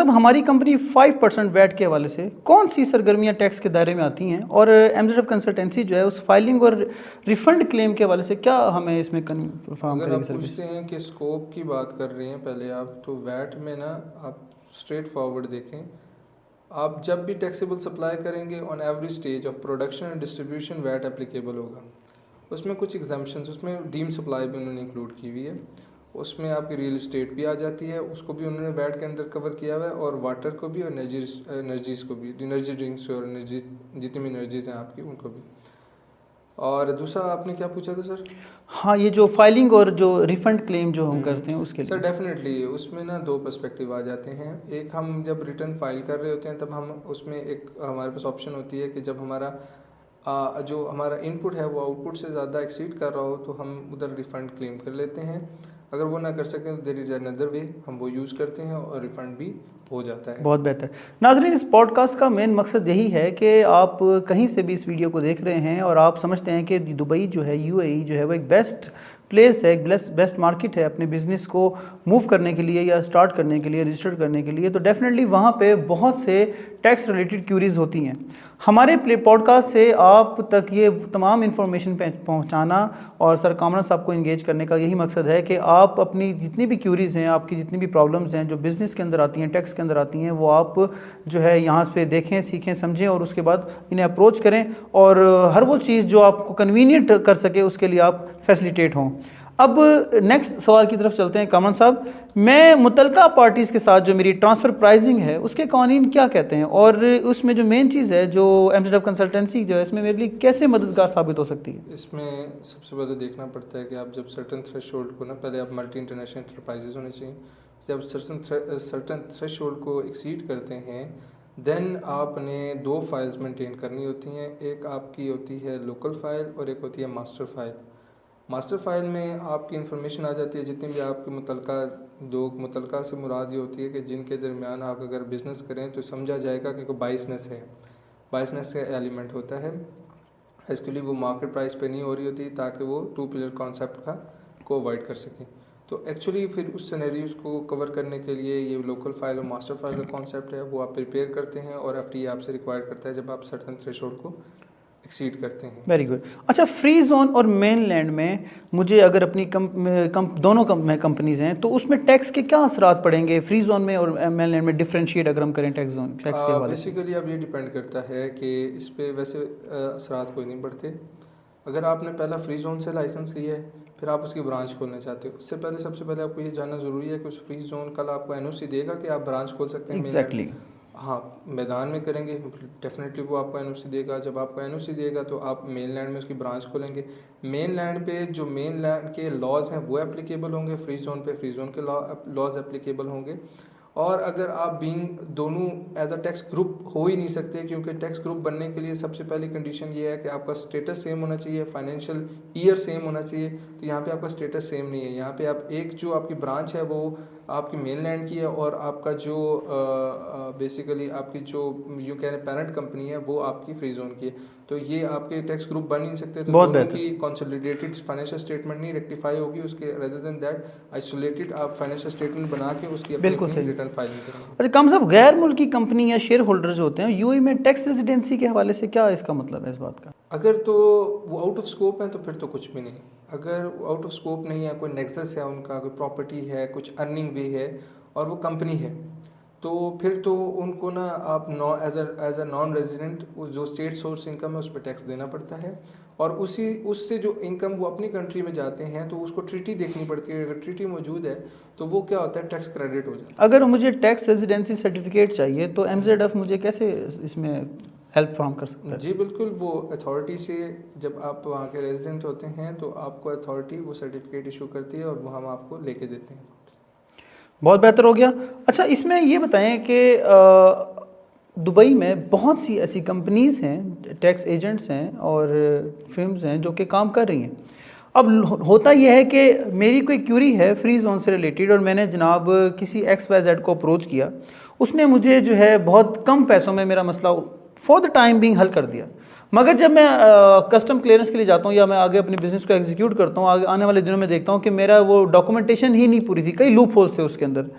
साहब, हमारी company 5% VAT के हवाले से कौन सी सरगर्मियाँ टैक्स के दायरे में आती हैं, और एमजेडएफ कंसल्टेंसी जो है उस फाइलिंग और रिफंड क्लेम के हवाले से क्या हमें इसमें कंफर्म अगर करेगी आप सर्विस? पूछते हैं कि स्कोप की बात कर रहे हैं पहले आप, तो वैट में ना आप स्ट्रेट फॉरवर्ड देखें, आप जब भी टैक्सेबल सप्लाई करेंगे on every stage of production and distribution VAT applicable होगा। उसमें कुछ एग्जाम्पशंस, उसमें डीम सप्लाई भी उन्होंने इंक्लूड की हुई है, उसमें आपकी रियल इस्टेट भी आ जाती है, उसको भी उन्होंने वैट के अंदर कवर किया हुआ है, और वाटर को भी, और एनर्जीज़ को भी, एनर्जी ड्रिंक्स और एनर्जी जितनी भी एनर्जीज़ हैं आपकी उनको भी। और दूसरा आपने क्या पूछा था सर? हाँ, ये जो फाइलिंग और जो रिफंड क्लेम जो हम करते हैं उसके सर लिए। डेफिनेटली उसमें ना दो पर्सपेक्टिव आ जाते हैं। एक, हम जब रिटर्न फाइल कर रहे होते हैं तब हम उसमें एक हमारे पास ऑप्शन होती है कि जब हमारा जो हमारा इनपुट है वो आउटपुट से ज़्यादा एक्सीड कर रहा हो तो हम उधर रिफ़ंड क्लेम कर लेते हैं। अगर वो ना कर सकें तो देयर इज़ अनदर वे, हम वो यूज़ करते हैं और रिफ़ंड भी हो जाता है। बहुत बेहतर। नाज़रीन, इस पॉडकास्ट का मेन मकसद यही है कि आप कहीं से भी इस वीडियो को देख रहे हैं और आप समझते हैं कि दुबई जो है, यूएई जो है, वो एक बेस्ट प्लेस है, एक बेस्ट मार्केट है अपने बिज़नेस को मूव करने के लिए या स्टार्ट करने के लिए, रजिस्टर करने के लिए, तो डेफिनेटली वहाँ पे बहुत से टैक्स रिलेटेड क्यूरीज होती हैं। हमारे पॉडकास्ट से आप तक ये तमाम इन्फॉर्मेशन पहुँचाना और सर कामरान साहब को इंगेज करने का यही मकसद है कि आप अपनी जितनी भी क्यूरीज़ हैं, आपकी जितनी भी प्रॉब्लम्स हैं जो बिज़नेस के अंदर आती हैं, टैक्स के अंदर आती हैं, वो आप जो है यहाँ पे देखें, सीखें, समझें और उसके बाद इन्हें अप्रोच करें, और हर वो चीज़ जो आपको कन्वीनियंट कर सके उसके लिए आप फैसिलिटेट हों। अब नेक्स्ट सवाल की तरफ चलते हैं। कामरान साहब, मैं मुतलका पार्टीज़ के साथ जो मेरी ट्रांसफ़र प्राइसिंग है उसके कानून क्या कहते हैं, और उसमें जो मेन चीज़ है जो एमजेडएफ कंसल्टेंसी जो है इसमें मेरे लिए कैसे मददगार साबित हो सकती है? इसमें सबसे पहले देखना पड़ता है कि आप जब सर्टन थ्रेशोल्ड को ना, पहले आप मल्टी इंटरनेशनल एंटरप्राइजेज होने चाहिए, जब सर्टन थ्रेशोल्ड को एक्सीड करते हैं देन आपने दो फाइल्स मेंटेन करनी होती हैं। एक आपकी होती है लोकल फ़ाइल और एक होती है मास्टर फ़ाइल। मास्टर फाइल में आपकी इन्फॉर्मेशन आ जाती है जितनी भी आपकी मुतलका से मुराद ये होती है कि जिनके दरमियान आप अगर बिज़नेस करें तो समझा जाएगा कि कोई बाइसनेस है, बाइसनेस का एलिमेंट होता है। इसके लिए वो मार्केट प्राइस पे नहीं हो रही होती ताकि वो टू पिलर कॉन्सेप्ट को अवॉइड कर सकें। तो एक्चुअली फिर उस सिनेरियोज को कवर करने के लिए ये लोकल फाइल और मास्टर फाइल का कॉन्सेप्ट है वो आप प्रिपेयर करते हैं, और एफटीए आपसे रिक्वायर करता है जब आप सर्टेन थ्रेशोल्ड को एक्सीड करते हैं। Very good. अच्छा, फ्री जोन और मेन लैंड में मुझे अगर अपनी दोनों कंपनीज हैं तो उसमें टैक्स के क्या असरात पड़ेंगे, फ्री जोन में और मेन लैंड में डिफरेंशिएट अगर हम करें टैक्स के हवाले से? बेसिकली अब ये डिपेंड करता है कि इस पे वैसे असरात कोई नहीं पड़ते। अगर आपने पहला फ्री जोन से लाइसेंस लिया है फिर आप उसकी ब्रांच खोलना चाहते हो, उससे पहले सबसे पहले आपको ये जानना ज़रूरी है कि उस फ्री जोन कल आपको एनओसी देगा कि आप ब्रांच खोल सकते हैं। एग्जैक्टली। हाँ, मैदान में करेंगे डेफिनेटली वो आपको एनओसी देगा। जब आपको एनओसी देगा तो आप मेन लैंड में उसकी ब्रांच खोलेंगे। मेन लैंड पे जो मेन लैंड के लॉज हैं वो एप्लीकेबल होंगे, फ्री जोन पे फ्री जोन के लॉज एप्लीकेबल होंगे। और अगर आप बीइंग दोनों एज अ टैक्स ग्रुप हो ही नहीं सकते, क्योंकि टैक्स ग्रुप बनने के लिए सबसे पहली कंडीशन ये है कि आपका स्टेटस सेम होना चाहिए, फाइनेंशियल ईयर सेम होना चाहिए। तो यहाँ पे आपका स्टेटस सेम नहीं है। यहाँ पे आप एक जो आपकी ब्रांच है वो आपकी मेन लैंड की है, और आपका जो बेसिकली आपकी जो यूँ कह रहे पेरेंट कंपनी है वो आपकी फ्री जोन की है। तो ये आपके टैक्स ग्रुप बन नहीं सकते। तो दोनों की कंसोलिडेटेड फाइनेंशियल स्टेटमेंट नहीं रेक्टिफाई होगी, उसके रेदर देन दैट आइसोलेटेड आप फाइनेंशियल स्टेटमेंट बना के उसकी बिल्कुल सही रिटर्न फाइलिंग करेंगे। अच्छा, कम से कम गैर मुल्की कंपनी या शेयर होल्डर जो होते हैं यूएई में टैक्स रेजिडेंसी के हवाले से क्या इसका मतलब है इस बात का? अगर तो वो आउट ऑफ स्कोप है तो फिर तो कुछ भी नहीं। अगर आउट ऑफ स्कोप नहीं है, कोई नेक्सस है उनका, कोई प्रॉपर्टी है, कुछ अर्निंग भी है और वो कंपनी है, तो फिर तो उनको ना आप एज अ नॉन रेजिडेंट जो स्टेट सोर्स इनकम है उस पर टैक्स देना पड़ता है। और उससे जो इनकम वो अपनी कंट्री में जाते हैं तो उसको ट्रीटी देखनी पड़ती है। अगर ट्रीटी मौजूद है तो वो क्या होता है, टैक्स क्रेडिट हो जाता है। अगर मुझे टैक्स रेजिडेंसी सर्टिफिकेट चाहिए तो एमजेडएफ मुझे कैसे इसमें हेल्प फ्राहम कर सकता है? जी बिल्कुल, वो अथॉरिटी से जब आप वहाँ के रेजिडेंट होते हैं तो आपको अथॉरिटी वो सर्टिफिकेट इशू करती है और वो हम आपको लेके देते हैं। बहुत बेहतर हो गया। अच्छा, इसमें ये बताएं कि दुबई में बहुत सी ऐसी कंपनीज़ हैं, टैक्स एजेंट्स हैं और फिर्म्स हैं जो कि काम कर रही हैं। अब होता यह है कि मेरी कोई क्यूरी है फ्री जोन से रिलेटेड और मैंने जनाब किसी XYZ को अप्रोच किया, उसने मुझे जो है बहुत कम पैसों में मेरा मसला फॉर द टाइम बिंग हल कर दिया। मगर जब मैं कस्टम क्लियरेंस के लिए जाता हूँ या मैं आगे अपने बिज़नेस को एग्जीक्यूट करता हूँ, आगे आने वाले दिनों में देखता हूँ कि मेरा वो डॉक्यूमेंटेशन ही नहीं पूरी थी, कई लूप होल्स थे उसके अंदर।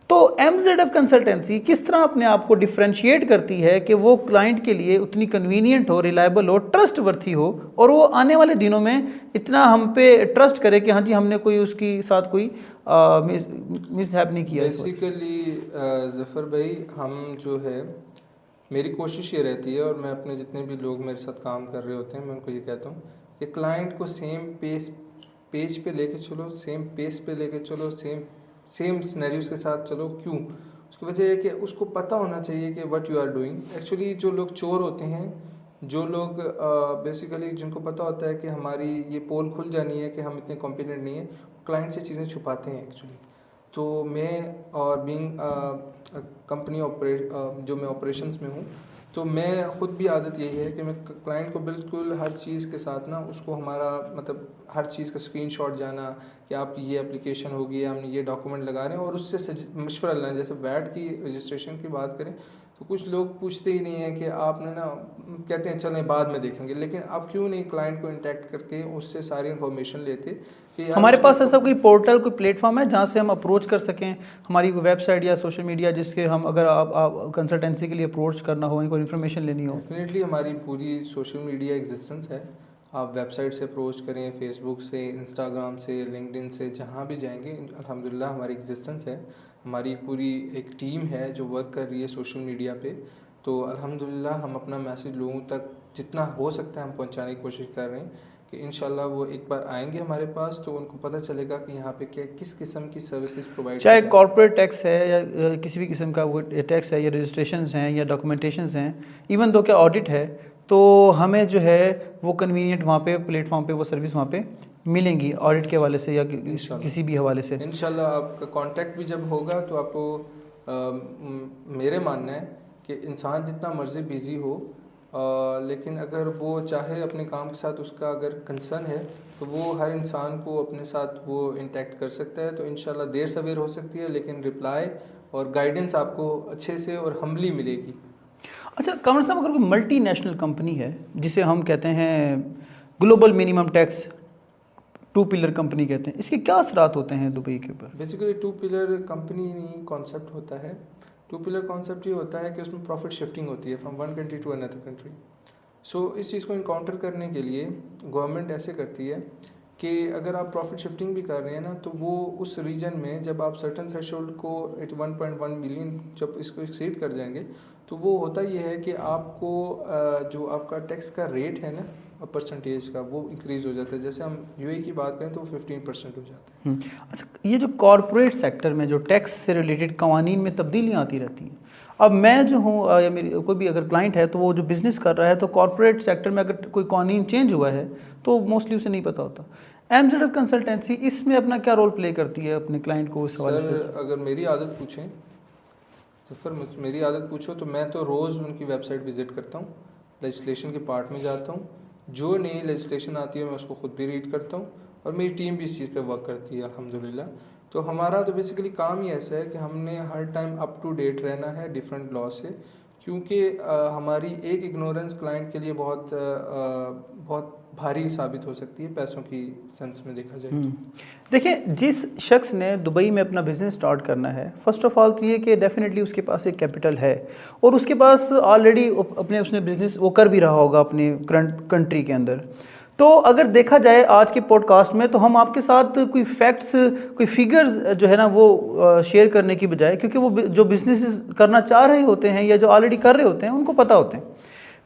तो MZF कंसल्टेंसी किस तरह अपने आप को डिफ्रेंशिएट करती है कि वो क्लाइंट के लिए उतनी कन्वीनियंट हो, रिलायबल हो, ट्रस्ट वर्थी हो, और वो आने वाले दिनों में इतना हम पे ट्रस्ट करे कि हाँ जी हमने कोई उसकी साथ कोई मिसहैप नहीं किया। बेसिकली ज़फ़र भाई, हम जो है, मेरी कोशिश ये रहती है, और मैं अपने जितने भी लोग मेरे साथ काम कर रहे होते हैं मैं उनको ये कहता हूँ कि क्लाइंट को सेम पेज पे लेके चलो, सेम पेस पे लेके चलो, सेम सिनेरियोज के साथ चलो। क्यों? उसकी वजह है कि उसको पता होना चाहिए कि what you are doing. Actually जो लोग चोर होते हैं, जो लोग बेसिकली जिनको पता होता है कि हमारी ये पोल खुल जानी है कि हम इतने कॉम्पिटेंट नहीं है, क्लाइंट से चीज़ें छुपाते हैं एक्चुअली। तो मैं और बीइंग कंपनी जो मैं ऑपरेशंस में हूँ, तो मैं ख़ुद भी आदत यही है कि मैं क्लाइंट को बिल्कुल हर चीज़ के साथ ना, उसको हमारा मतलब हर चीज़ का स्क्रीनशॉट जाना कि आपकी ये एप्लीकेशन होगी, हमने ये डॉक्यूमेंट लगा रहे हैं, और उससे मशवरा लेना। जैसे वैट की रजिस्ट्रेशन की बात करें तो कुछ लोग पूछते ही नहीं है कि आपने ना, कहते हैं चलें बाद में देखेंगे, लेकिन आप क्यों नहीं क्लाइंट को इंटैक्ट करके उससे सारी इन्फॉर्मेशन लेते कि हमारे पास ऐसा कोई पोर्टल, कोई प्लेटफॉर्म है जहाँ से हम अप्रोच कर सकें, हमारी कोई वेबसाइट या सोशल मीडिया जिसके हम, अगर आप कंसल्टेंसी के लिए अप्रोच करना हो, कोई इन्फॉर्मेशन लेनी हो? डेफिनेटली हमारी पूरी सोशल मीडिया एग्जिस्टेंस है। आप वेबसाइट से अप्रोच करें, फेसबुक से, इंस्टाग्राम से, लिंक्डइन से, जहाँ भी जाएंगे अल्हम्दुलिल्लाह हमारी एग्जिस्टेंस है। हमारी पूरी एक टीम है जो वर्क कर रही है सोशल मीडिया पे। तो अल्हम्दुलिल्लाह हम अपना मैसेज लोगों तक जितना हो सकता है हम पहुंचाने की कोशिश कर रहे हैं कि इंशाल्लाह वो एक बार आएंगे हमारे पास तो उनको पता चलेगा कि यहाँ पे क्या किस किस्म की सर्विसेज प्रोवाइड, चाहे कॉर्पोरेट टैक्स है या किसी भी किस्म का वो टैक्स है, या रजिस्ट्रेशंस हैं या डॉक्यूमेंटेशंस हैं, इवन दो क्या ऑडिट है, तो हमें जो है वो कन्वीनियंट वहाँ पे प्लेटफॉर्म पे वो सर्विस वहाँ पे मिलेंगी ऑडिट के हवाले से या किसी भी हवाले से। इंशाल्लाह आपका कांटेक्ट भी जब होगा तो आपको मेरे मानना है कि इंसान जितना मर्जी बिज़ी हो, लेकिन अगर वो चाहे अपने काम के साथ उसका अगर कंसर्न है तो वो हर इंसान को अपने साथ वो इंटैक्ट कर सकता है। तो इंशाल्लाह देर सवेर हो सकती है, लेकिन रिप्लाई और गाइडेंस आपको अच्छे से और हम्बली मिलेगी। अच्छा कमर साहब, अगर कोई मल्टी नेशनल कंपनी है जिसे हम कहते हैं global minimum tax 2 pillar company कहते हैं, इसके क्या असरात होते हैं दुबई के ऊपर? बेसिकली 2 पिलर कंपनी नहीं कॉन्सेप्ट होता है। 2 पिलर कॉन्सेप्ट ये होता है कि उसमें प्रॉफिट शिफ्टिंग होती है from one country to another country. So इस चीज़ को इनकाउंटर करने के लिए गवर्नमेंट ऐसे करती है कि अगर आप प्रॉफिट शिफ्टिंग भी कर रहे हैं ना, तो वो उस रीजन में जब आप सर्टन थ्रेशोल्ड को 1.1 मिलियन जब इसको एक्सीड कर जाएंगे, तो वो होता ये है कि आपको जो आपका टैक्स का रेट है ना परसेंटेज का, वो इंक्रीज़ हो जाता है। जैसे हम यूएई की बात करें तो 15% हो जाता है। अच्छा, ये जो कॉरपोरेट सेक्टर में जो टैक्स से रिलेटेड कवानीन में तब्दीलियाँ आती रहती हैं, अब मैं जो हूँ या मेरी कोई भी अगर क्लाइंट है तो वो जो बिज़नेस कर रहा है, तो कॉरपोरेट सेक्टर में अगर कोई कानून चेंज हुआ है तो मोस्टली उसे नहीं पता होता। MZF कंसल्टेंसी इसमें अपना क्या रोल प्ले करती है अपने क्लाइंट को इस हवाले से? सर अगर मेरी आदत पूछें तो फिर मेरी आदत पूछो तो मैं तो रोज़ उनकी वेबसाइट विज़िट करता हूँ, लेजिस्लेशन के पार्ट में जाता हूँ, जो नई लेजिस्लेशन आती है मैं उसको ख़ुद भी रीड करता हूँ, और मेरी टीम भी इस चीज़ पे वर्क करती है अल्हम्दुलिल्लाह। तो हमारा तो बेसिकली काम ही ऐसा है कि हमने हर टाइम अप टू डेट रहना है डिफरेंट लॉ से, क्योंकि हमारी एक इग्नोरेंस क्लाइंट के लिए बहुत भारी साबित हो सकती है पैसों की सेंस में देखा जाए तो। देखिए, जिस शख्स ने दुबई में अपना बिज़नेस स्टार्ट करना है, फर्स्ट ऑफ ऑल तो ये कि डेफिनेटली उसके पास एक कैपिटल है और उसके पास ऑलरेडी अपने उसने बिज़नेस वो कर भी रहा होगा अपने करंट कंट्री के अंदर। तो अगर देखा जाए आज के पॉडकास्ट में, तो हम आपके साथ कोई फैक्ट्स, कोई फिगर्स जो है ना वो शेयर करने की बजाय, क्योंकि वो जो बिजनेस करना चाह रहे होते हैं या जो ऑलरेडी कर रहे होते हैं उनको पता होते हैं।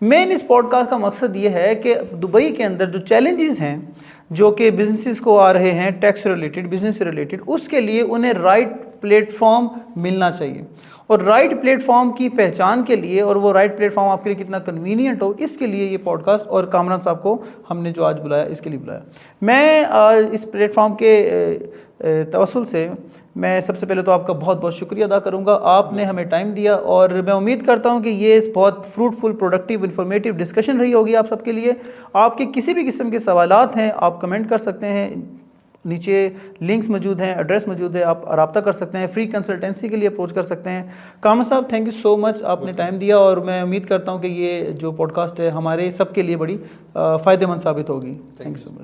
मेन इस पॉडकास्ट का मकसद ये है कि दुबई के अंदर जो चैलेंजेस हैं जो कि बिजनेसेस को आ रहे हैं टैक्स रिलेटेड, बिजनेस से रिलेटेड, उसके लिए उन्हें राइट प्लेटफॉर्म मिलना चाहिए। और राइट प्लेटफॉर्म की पहचान के लिए, और वो राइट प्लेटफॉर्म आपके लिए कितना कन्वीनियंट हो, इसके लिए ये पॉडकास्ट और कामरान साहब को हमने जो आज बुलाया इसके लिए बुलाया। मैं इस प्लेटफॉर्म के तवस्सुल से मैं सबसे पहले तो आपका बहुत बहुत शुक्रिया अदा करूंगा। आपने हमें टाइम दिया और मैं उम्मीद करता हूं कि ये बहुत फ्रूटफुल, प्रोडक्टिव, इन्फॉर्मेटिव डिस्कशन रही होगी आप सबके लिए। आपके किसी भी किस्म के सवालात हैं आप कमेंट कर सकते हैं, नीचे लिंक्स मौजूद हैं, एड्रेस मौजूद है, आप रब्ता कर सकते हैं, फ्री कंसल्टेंसी के लिए अप्रोच कर सकते हैं। कामर साहब, थैंक यू सो मच, आपने टाइम दिया और मैं उम्मीद करता हूं कि ये जो पॉडकास्ट है हमारे सबके लिए बड़ी फ़ायदेमंद साबित होगी। Thank you so much.